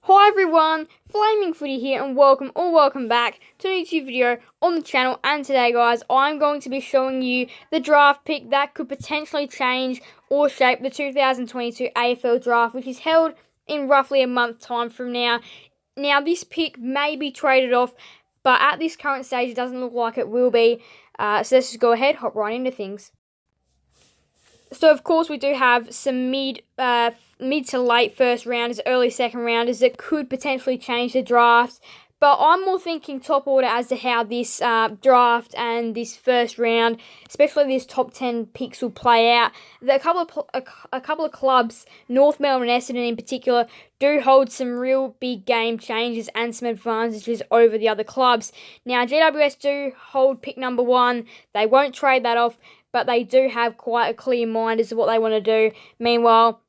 Hi everyone, Flaming Footy here and welcome back to a YouTube video on the channel. And today guys, I'm going to be showing you the draft pick that could potentially change or shape the 2022 AFL Draft, which is held in roughly a month's time from now. Now this pick may be traded off, but at this current stage it doesn't look like it will be. So let's just go ahead, hop right into things. So, of course, we do have some mid to late first rounders, early second rounders that could potentially change the draft. But I'm more thinking top order as to how this draft and this first round, especially these top 10 picks, will play out. A couple of clubs, North Melbourne and Essendon in particular, do hold some real big game changes and some advantages over the other clubs. Now, GWS do hold pick number 1. They won't trade that off, but they do have quite a clear mind as to what they want to do. Meanwhile,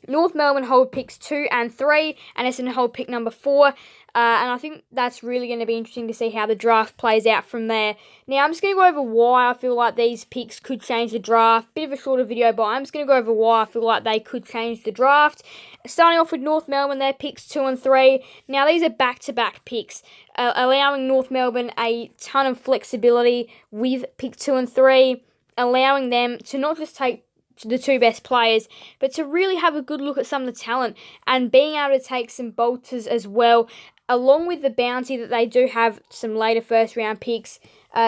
North Melbourne hold picks 2 and 3, and Essendon hold pick number 4. And I think that's really going to be interesting to see how the draft plays out from there. Now, I'm just going to go over why I feel like these picks could change the draft. Bit of a shorter video, but I'm just going to go over why I feel like they could change the draft. Starting off with North Melbourne, their picks 2 and 3. Now, these are back-to-back picks, allowing North Melbourne a ton of flexibility with pick 2 and 3. Allowing them to not just take the 2 best players, but to really have a good look at some of the talent and being able to take some bolters as well, along with the bounty that they do have some later first round picks,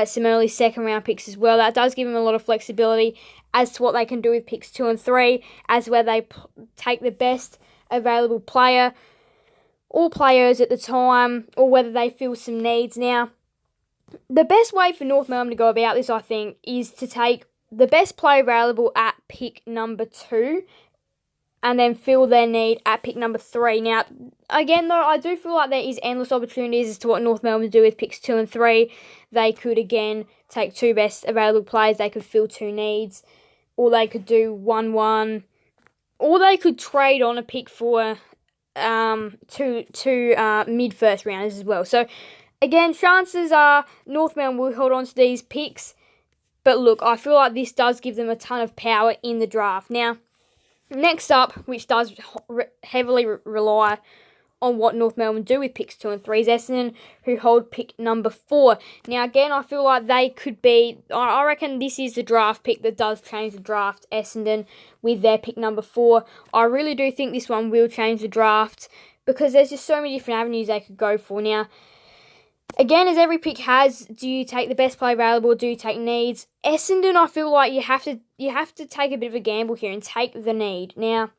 some early second round picks as well. That does give them a lot of flexibility as to what they can do with picks 2 and 3, as where they take the best available player or players at the time, or whether they fill some needs. Now, the best way for North Melbourne to go about this, I think, is to take the best player available at pick number 2 and then fill their need at pick number 3. Now, again, though, I do feel like there is endless opportunities as to what North Melbourne do with picks 2 and 3. They could, again, take 2 best available players. They could fill 2 needs, or they could do 1-1, or they could trade on a pick for two mid-first rounders as well. So, again, chances are North Melbourne will hold on to these picks. But look, I feel like this does give them a ton of power in the draft. Now, next up, which does heavily rely on what North Melbourne do with picks 2 and 3, is Essendon, who hold pick number 4. Now, again, I feel like they could be, I reckon this is the draft pick that does change the draft, Essendon, with their pick number 4. I really do think this one will change the draft, because there's just so many different avenues they could go for. Now, again, as every pick has, do you take the best player available? Do you take needs? Essendon, I feel like you have to take a bit of a gamble here and take the need. Now,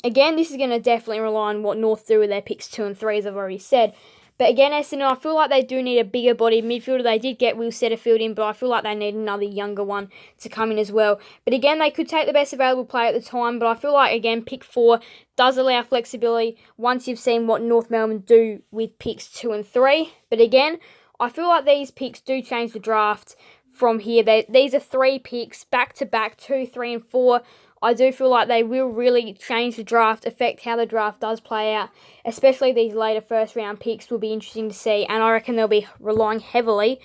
again, this is going to definitely rely on what North do with their picks 2 and 3, as I've already said. But again, Essendon, I feel like they do need a bigger body midfielder. They did get Will Setterfield in, but I feel like they need another younger one to come in as well. But again, they could take the best available player at the time, but I feel like, again, pick 4 does allow flexibility once you've seen what North Melbourne do with picks 2 and 3. But again, I feel like these picks do change the draft from here. These are 3 picks, back-to-back, 2, 3, and 4. I do feel like they will really change the draft, affect how the draft does play out, especially these later first-round picks will be interesting to see, and I reckon they'll be relying heavily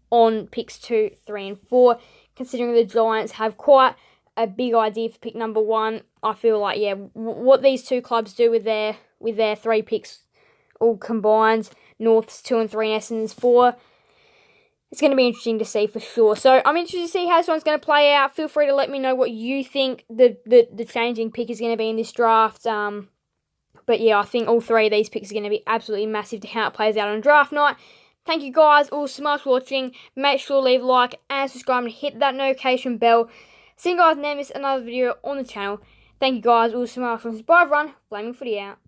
on picks 2, 3, and 4, considering the Giants have quite a big idea for pick number 1. I feel like, yeah, what these 2 clubs do with their 3 picks all combined, North's 2 and 3 and Essendon's 4, it's going to be interesting to see for sure. So I'm interested to see how this one's going to play out. Feel free to let me know what you think the changing pick is going to be in this draft. But yeah, I think all 3 of these picks are going to be absolutely massive to how it plays out on draft night. Thank you guys all so much for watching. Make sure to leave a like and subscribe and hit that notification bell. See you guys never miss another video on the channel. Thank you guys all so much. Bye everyone. Flaming Footy out.